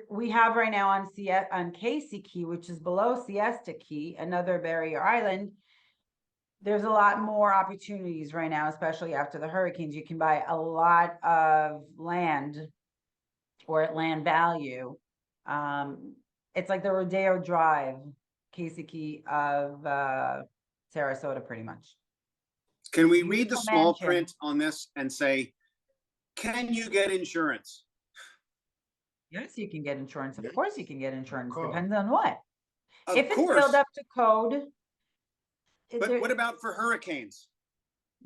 we have right now on Casey Key, which is below Siesta Key, another barrier island. There's a lot more opportunities right now, especially after the hurricanes. You can buy a lot of land or at land value. It's like the Rodeo Drive, Casey Key of Sarasota, pretty much. Can we read the Beautiful small mansion. print on this and say, can you get insurance? Yes, you can get insurance. Of Yes, course you can get insurance. course. Depends on what. Of If it's course. built up to code, But what about for hurricanes?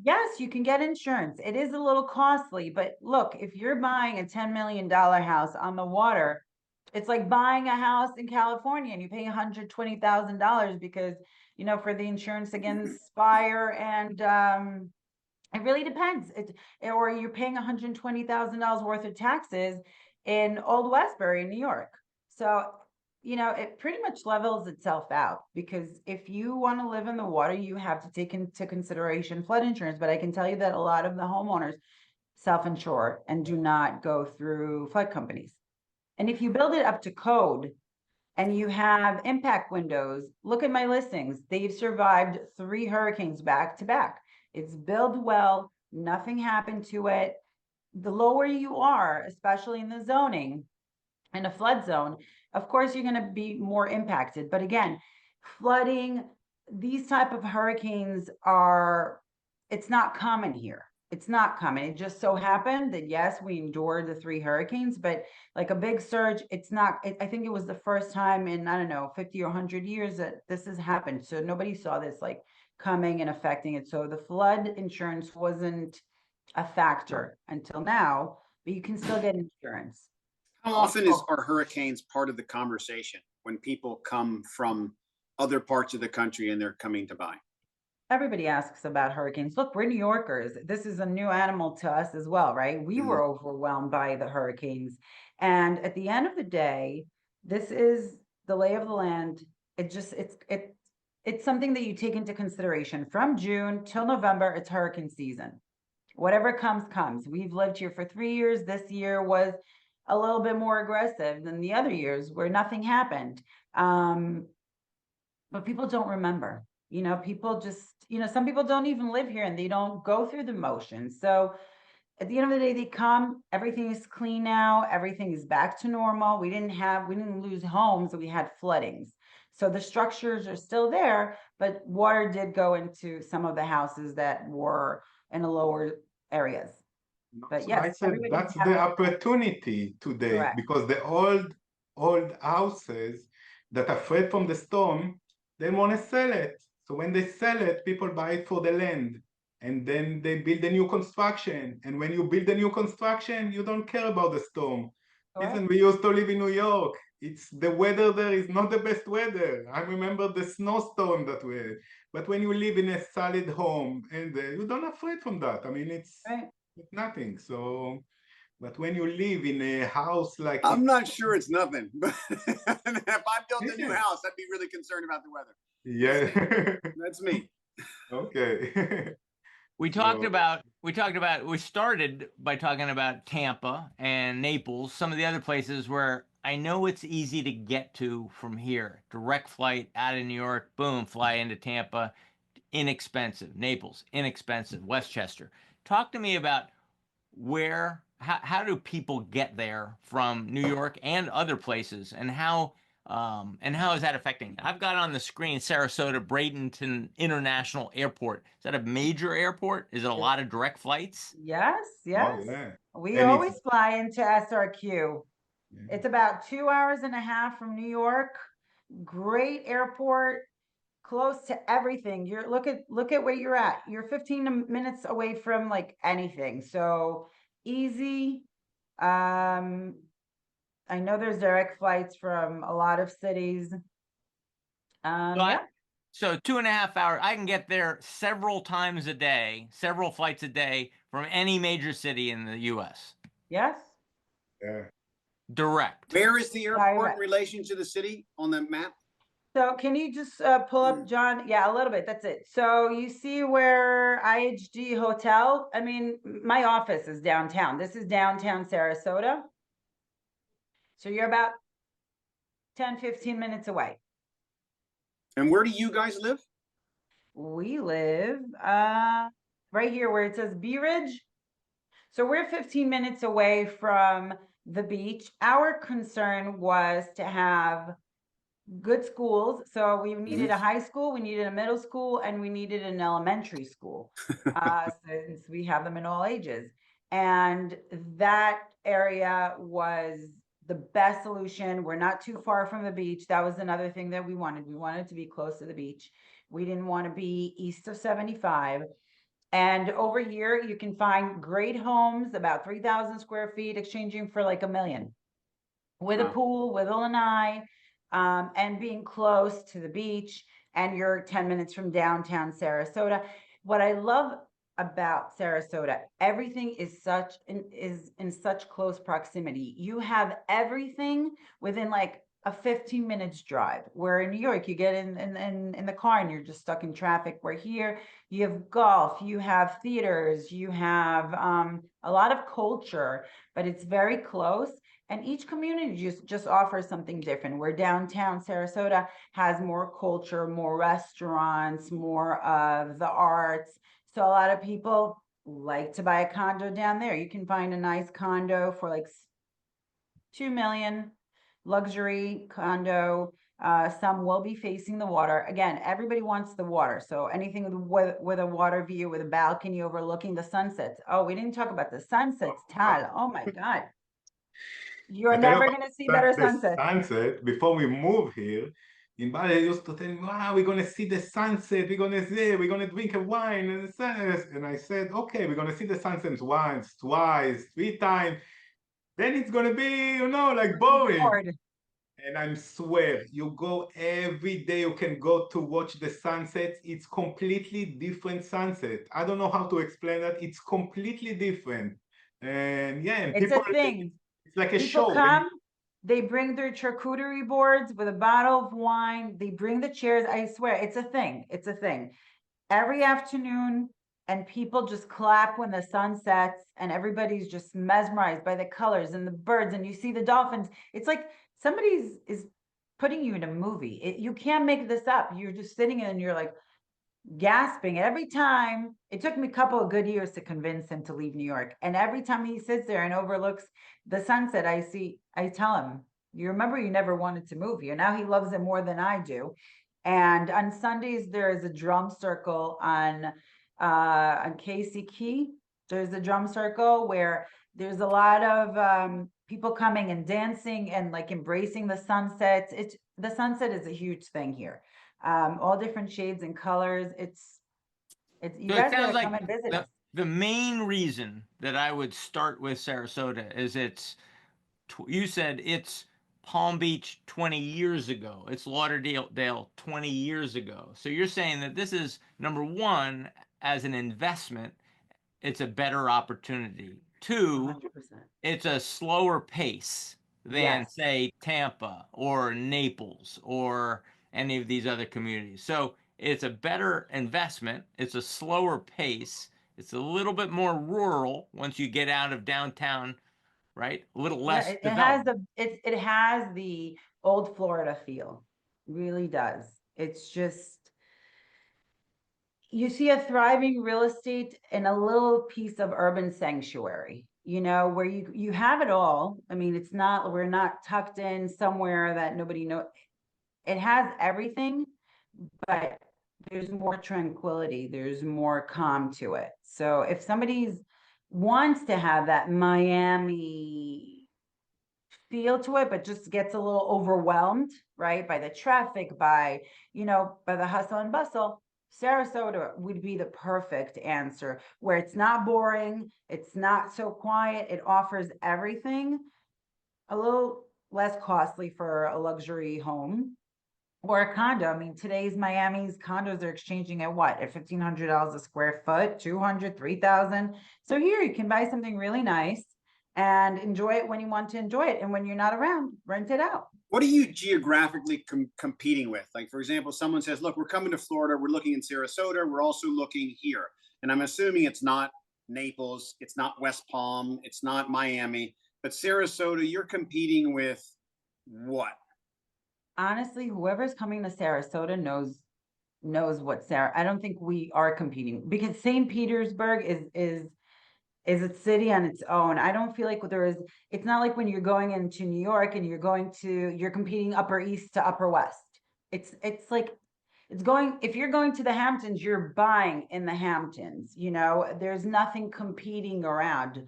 yes, you can get insurance. It is a little costly, but look, if you're buying a $10 million house on the water, it's like buying a house in California and you pay $120,000 because, you know, for the insurance against fire and it really depends. Or you're paying $120,000 worth of taxes in Old Westbury, New York. So, you know, it pretty much levels itself out because if you want to live in the water, you have to take into consideration flood insurance. But I can tell you that a lot of the homeowners self-insure and do not go through flood companies. And if you build it up to code and you have impact windows, look at my listings. They've survived 3 hurricanes back to back. It's built well, nothing happened to it. The lower you are, especially in the zoning, in a flood zone, of course, you're going to be more impacted. But again, flooding, these type of hurricanes it's not common here. It's not common. It just so happened that, yes, we endured the 3 hurricanes, but like a big surge, it's not, I think it was the first time in, I don't know, 50 or 100 years that this has happened. So nobody saw this like coming and affecting it. So the flood insurance wasn't a factor until now, but you can still get insurance. How often are hurricanes part of the conversation when people come from other parts of the country and they're coming to buy? Everybody asks about hurricanes. Look, we're New Yorkers. This is a new animal to us as well, right? We were overwhelmed by the hurricanes. And at the end of the day, this is the lay of the land. It's something that you take into consideration. From June till November, it's hurricane season. Whatever comes, comes. We've lived here for 3 years. This year was a little bit more aggressive than the other years where nothing happened. But people don't remember. You know, people just, you know, some people don't even live here and they don't go through the motions. So at the end of the day, they come, everything is clean now, everything is back to normal. We didn't lose homes, we had floodings. So the structures are still there, but water did go into some of the houses that were in the lower areas. But So yes, I said everybody's that's happy. the opportunity today Correct. because the old houses that are afraid from the storm, they want to sell it. So when they sell it, people buy it for the land. And then they build a new construction. And when you build a new construction, you don't care about the storm. Correct. Listen, we used to live in New York. It's the weather there is not the best weather. I remember the snowstorm that we had. But when you live in a solid home and you don't afraid from that. I mean, it's Right. nothing. So, but when you live in a house like I'm not sure it's nothing, but if I built a new Yeah. house, I'd be really concerned about the weather. Yeah. That's me. Okay. We So, we started by talking about Tampa and Naples, some of the other places where I know it's easy to get to from here. Direct flight out of New York, boom, fly into Tampa, inexpensive. Naples, inexpensive. Westchester. Talk to me about how do people get there from New York and other places, and how is that affecting? I've got on the screen Sarasota Bradenton International Airport. Is that a major airport? Is it a lot of direct flights? Yes, oh yes. yeah. We And always fly into SRQ. yeah. It's about 2 hours and a half from New York. Great airport, close to everything. Look at where you're at. You're 15 minutes away from like anything. So easy. I know there's direct flights from a lot of cities. Yeah. So 2.5 hours, I can get there several times a day, several flights a day from any major city in the U.S. Yes. Yeah. Direct. Where is the airport in Direct. relation to the city on the map? So can you just pull up, John? Yeah, a little bit. That's it. So you see where IHG Hotel? I mean, my office is downtown. This is downtown Sarasota. So you're about 10, 15 minutes away. And where do you guys live? We live right here where it says Bee Ridge. So we're 15 minutes away from the beach. Our concern was to have good schools. So we needed a high school, we needed a middle school, and we needed an elementary school, since we have them in all ages. And that area was the best solution. We're not too far from the beach. That was another thing that we wanted. We wanted to be close to the beach. We didn't want to be east of 75. And over here, you can find great homes, about 3,000 square feet, exchanging for like $1 million, with a Wow. pool, with a lanai, and being close to the beach. And you're 10 minutes from downtown Sarasota. What I love about Sarasota, everything is in such close proximity. You have everything within like a 15 minutes drive, where in New York you get in the car and you're just stuck in traffic. Where here you have golf, you have theaters, you have a lot of culture, but it's very close. And each community just offers something different. Where downtown Sarasota has more culture, more restaurants, more of the arts. So a lot of people like to buy a condo down there. You can find a nice condo for like 2 million, luxury condo. Some will be facing the water. Again, everybody wants the water. So anything with a water view, with a balcony overlooking the sunsets. Oh, we didn't talk about the sunsets, Tal. Oh my God. You're never going to see better The sunsets. sunset, before we move here, in Bali, used to tell me, wow, we're going to see the sunset. We're going to drink a wine and the sunset. And I said, okay, we're going to see the sunset once, twice, 3 times. Then it's going to be, like boring. Bored. And I swear, you go every day, you can go to watch the sunsets. It's completely different sunset. I don't know how to explain that. It's completely different. And yeah, and It's people, a thing. it's like a People show. come, they bring their charcuterie boards with a bottle of wine. They bring the chairs. I swear, it's a thing. It's a thing. Every afternoon, and people just clap when the sun sets, and everybody's just mesmerized by the colors and the birds, and you see the dolphins. It's like somebody's is putting you in a movie. You can't make this up. You're just sitting and you're like, gasping every time. It took me a couple of good years to convince him to leave New York. And every time he sits there and overlooks the sunset, I tell him, you remember you never wanted to move here. Now he loves it more than I do. And on Sundays, there is a drum circle on Casey Key. There's a drum circle where there's a lot of people coming and dancing and like embracing the sunsets. The sunset is a huge thing here. All different shades and colors. It's you So it guys sounds gotta come like and visit us. the main reason that I would start with Sarasota is you said it's Palm Beach 20 years ago. It's Lauderdale 20 years ago. So you're saying that this is number one, as an investment, it's a better opportunity. Two, 100%. it's a slower pace than Yes. say Tampa or Naples or any of these other communities. So it's a better investment. It's a slower pace. It's a little bit more rural once you get out of downtown, right? A little Yeah, less it has development. it has the old Florida feel. Really does. It's just you see a thriving real estate and a little piece of urban sanctuary, where you have it all. I mean, we're not tucked in somewhere that nobody know. It has everything, but there's more tranquility, there's more calm to it. So if somebody's wants to have that Miami feel to it, but just gets a little overwhelmed, right, by the traffic, by the hustle and bustle, Sarasota would be the perfect answer, where it's not boring, it's not so quiet, it offers everything, a little less costly for a luxury home or a condo. I mean, today's Miami's condos are exchanging at what? At $1,500 a square foot, 200, 3,000. So here you can buy something really nice and enjoy it when you want to enjoy it. And when you're not around, rent it out. What are you geographically competing with? Like, for example, someone says, look, we're coming to Florida. We're looking in Sarasota. We're also looking here. And I'm assuming it's not Naples. It's not West Palm. It's not Miami. But Sarasota, you're competing with what? Honestly, whoever's coming to Sarasota knows what I don't think we are competing, because St. Petersburg is a city on its own. I don't feel like it's not like when you're going into New York and you're competing Upper East to Upper West. It's like if you're going to the Hamptons, you're buying in the Hamptons, there's nothing competing around.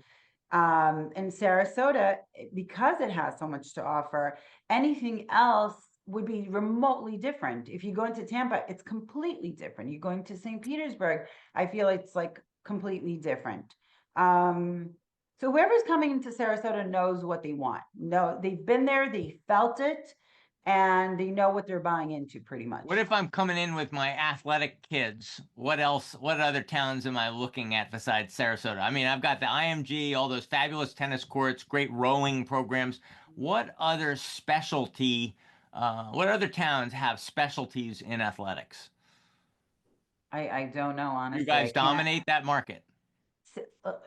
In Sarasota, because it has so much to offer, anything else would be remotely different. If you go into Tampa, it's completely different. You're going to St. Petersburg, I feel it's like completely different. So whoever's coming into Sarasota knows what they want. No, they've been there, they felt it, and they know what they're buying into pretty much. What if I'm coming in with my athletic kids? What other towns am I looking at besides Sarasota? I mean, I've got the IMG, all those fabulous tennis courts, great rowing programs. What other what other towns have specialties in athletics? I don't know, honestly. You guys dominate that market.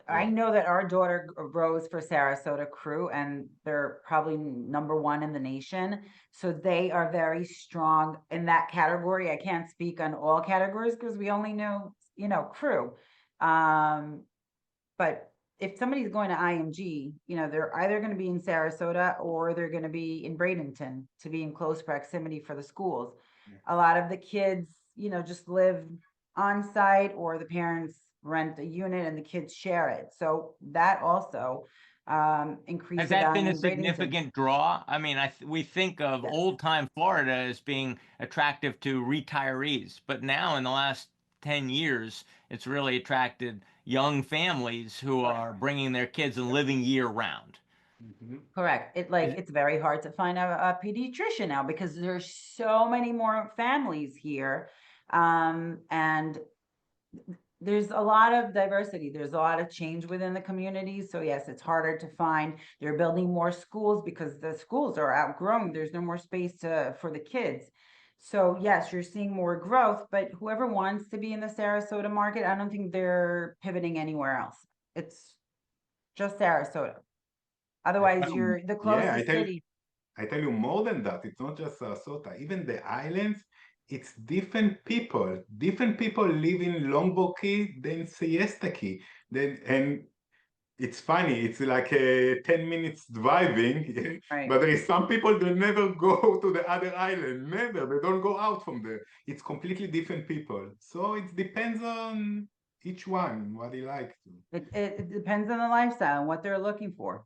I know that our daughter rows for Sarasota Crew, and they're probably number one in the nation. So they are very strong in that category. I can't speak on all categories because we only know, crew. But if somebody's going to IMG, they're either going to be in Sarasota or they're going to be in Bradenton to be in close proximity for the schools. A lot of the kids, just live on site, or the parents rent a unit and the kids share it. So that also increases. Has that been a significant draw? I mean, we think of old time Florida as being attractive to retirees, but now in the last 10 years, it's really attracted young families who are bringing their kids and living year round. Correct. It's very hard to find a pediatrician now because there's so many more families here. And there's a lot of diversity. There's a lot of change within the community. So yes, it's harder to find. They're building more schools because the schools are outgrown. There's no more space for the kids. So yes, you're seeing more growth, but whoever wants to be in the Sarasota market, I don't think they're pivoting anywhere else. It's just Sarasota. Otherwise, you're the closest city. I tell you more than that. It's not just Sarasota. Even the islands, it's different people. Different people live in Lombok Key than Siesta Key. And it's funny, it's like 10 minutes driving, Right. but there is some people that never go to the other island, never, they don't go out from there. It's completely different people. So it depends on each one, what they like to. It depends on the lifestyle and what they're looking for.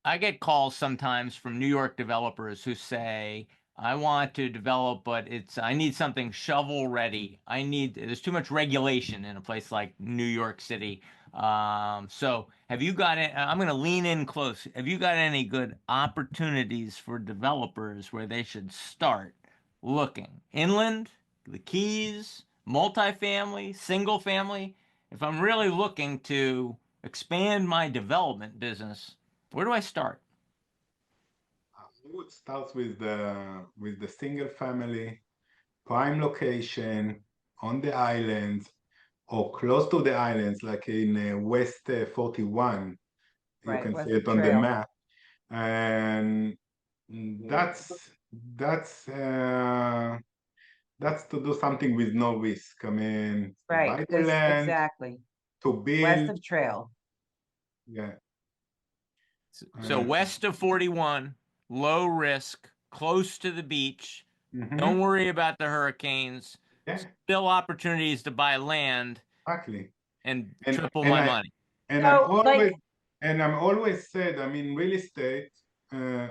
I get calls sometimes from New York developers who say, I want to develop, but I need something shovel ready. There's too much regulation in a place like New York City. So have you got it? I'm going to lean in close. Have you got any good opportunities for developers where they should start looking? Inland, the Keys, multifamily, single family? If I'm really looking to expand my development business, where do I start? I would start with the single family, prime location on the islands or close to the islands, like in West 41. You Right, can what's see the it on the trail? map, and that's that's to do something with no risk. I mean, to Right, buy the because land, exactly, to west build, of trail. yeah. So west of 41, low risk, close to the beach. Don't Mhm. worry about the hurricanes. Yeah, Still opportunities to buy land exactly. and And triple and my I money. and So like, I'm always said, I mean, real estate,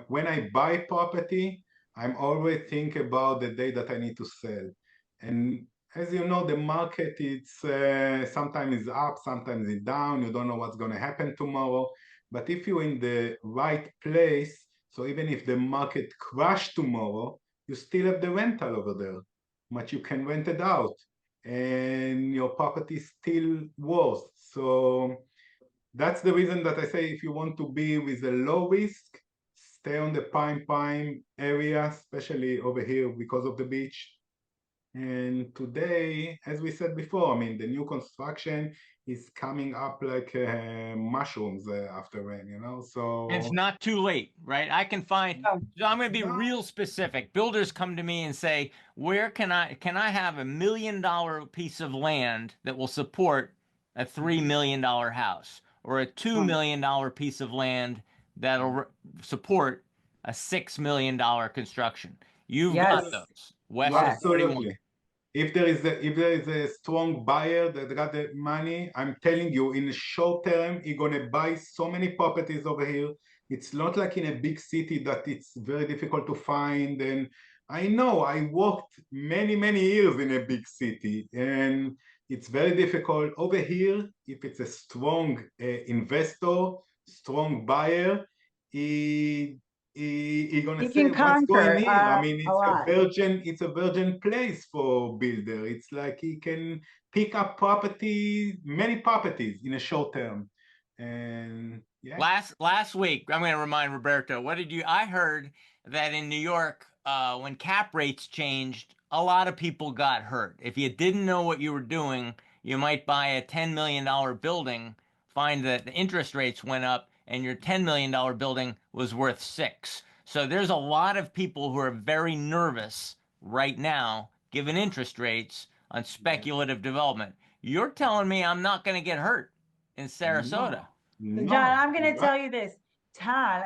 when I buy property, I'm always think about the day that I need to sell. And as you know, the market, it's sometimes it's up, sometimes it's down. You don't know what's going to happen tomorrow. But if you're in the right place, so even if the market crash tomorrow, you still have the rental over there, but you can rent it out and your property is still worth. So that's the reason that I say if you want to be with a low risk, stay on the prime area, especially over here because of the beach. And today, as we said before, I mean, the new construction is coming up like mushrooms after rain, you know? And it's So, not too late, right? I can find, oh, so I'm going to be no, real specific. Builders come to me and say, where can I have $1 million piece of land that will support a $3 million house or a $2 million piece of land that'll support a $6 million construction? You've got yes, those west of yes. 41. absolutely. If there is a strong buyer that got the money, I'm telling you, in the short term, he's gonna buy so many properties over here. It's not like in a big city that it's very difficult to find. And I know I worked many years in a big city, and it's very difficult over here. If it's a strong investor, strong buyer, he he gonna You say can what's going conquer here. I mean, a lot. it's a virgin place for builder. It's like he can pick up property, many properties in a short term. And yeah, Last week, I'm going to remind Roberto, I heard that in New York, when cap rates changed, a lot of people got hurt. If you didn't know what you were doing, you might buy a $10 million building, find that the interest rates went up, and your $10 million building was worth six. So there's a lot of people who are very nervous right now, given interest rates on speculative development. You're telling me I'm not going to get hurt in no, Sarasota. So John, no, I'm going to right. tell you this. Tal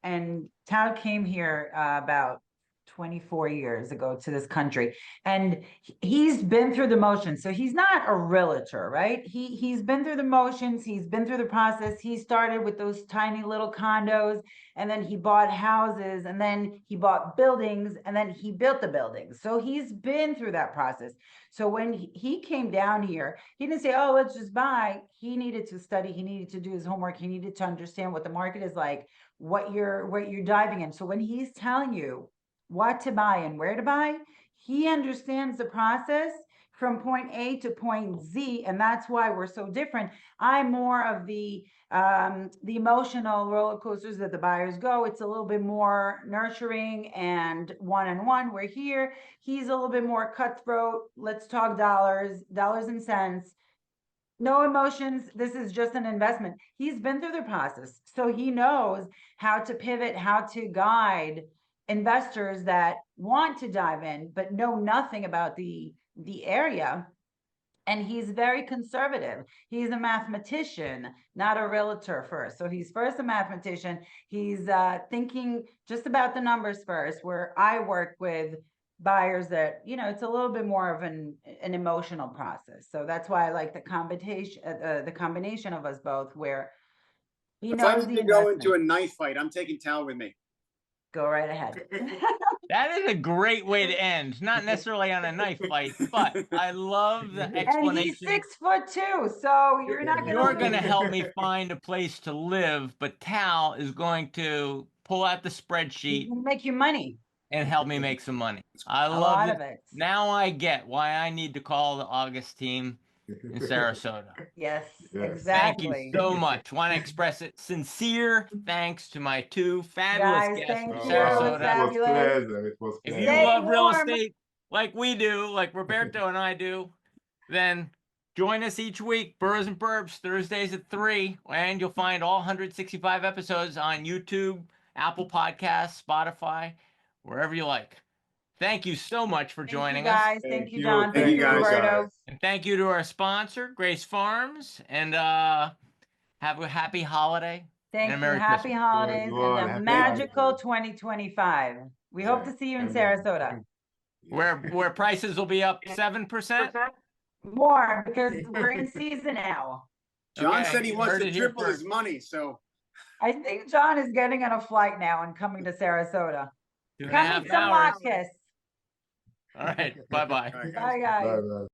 and Tal came here about 24 years ago to this country, and he's been through the motions. So he's not a realtor, right? He's been through the motions. He's been through the process. He started with those tiny little condos, and then he bought houses, and then he bought buildings, and then he built the buildings. So he's been through that process. So when he came down here, he didn't say, oh, let's just buy. He needed to study. He needed to do his homework. He needed to understand what the market is like, what you're diving in. So when he's telling you what to buy and where to buy, he understands the process from point A to point Z. And that's why we're so different. I'm more of the emotional roller coasters that the buyers go. It's a little bit more nurturing and one-on-one. We're here. He's a little bit more cutthroat. Let's talk dollars and cents. No emotions. This is just an investment. He's been through the process, so he knows how to pivot, how to guide investors that want to dive in, but know nothing about the area. And he's very conservative. He's a mathematician, not a realtor first. So he's first a mathematician. He's thinking just about the numbers first, where I work with buyers that, you know, it's a little bit more of an emotional process. So that's why I like the combination of us both, where he If I knows need the to go into a investment. knife fight, I'm taking Tal with me. Go right ahead. That is a great way to end. Not necessarily on a knife fight, but I love the And explanation. he's 6'2", so you're not You're gonna going to lose. help me find a place to live, but Tal is going to pull out the He's spreadsheet gonna make you money. and help me make some money. I A love lot it. of it. Now I get why I need to call the August team in Sarasota. Yes, Yes. exactly. Thank you so much. Want to express it sincere thanks to my two fabulous Guys, guests thank from you. It was Sarasota. fabulous. Pleasure. It was If pleasure. you Stay love real warm. estate like we do, like Roberto and I do, then join us each week, Boroughs and Burbs, Thursdays at 3, and you'll find all 165 episodes on YouTube, Apple Podcasts, Spotify, wherever you like. Thank you so much for Thank you, joining us. guys. Thank you, John. Thank Thank you, you, guys. Roberto. And thank you to our sponsor, Grace Farms, and have a happy holiday. Thank and a you. Merry Happy Christmas. holidays Everyone, and a happy magical holidays. 2025. We hope to see you in And, Sarasota. Where prices will be up 7%. More, because we're in season now. John Okay, said he you wants heard to it here triple his first. money, so I think John is getting on a flight now and coming to Sarasota. 2.5 Come with some hours. latkes. All right. Bye-bye. all right, guys. Bye, guys. Bye-bye.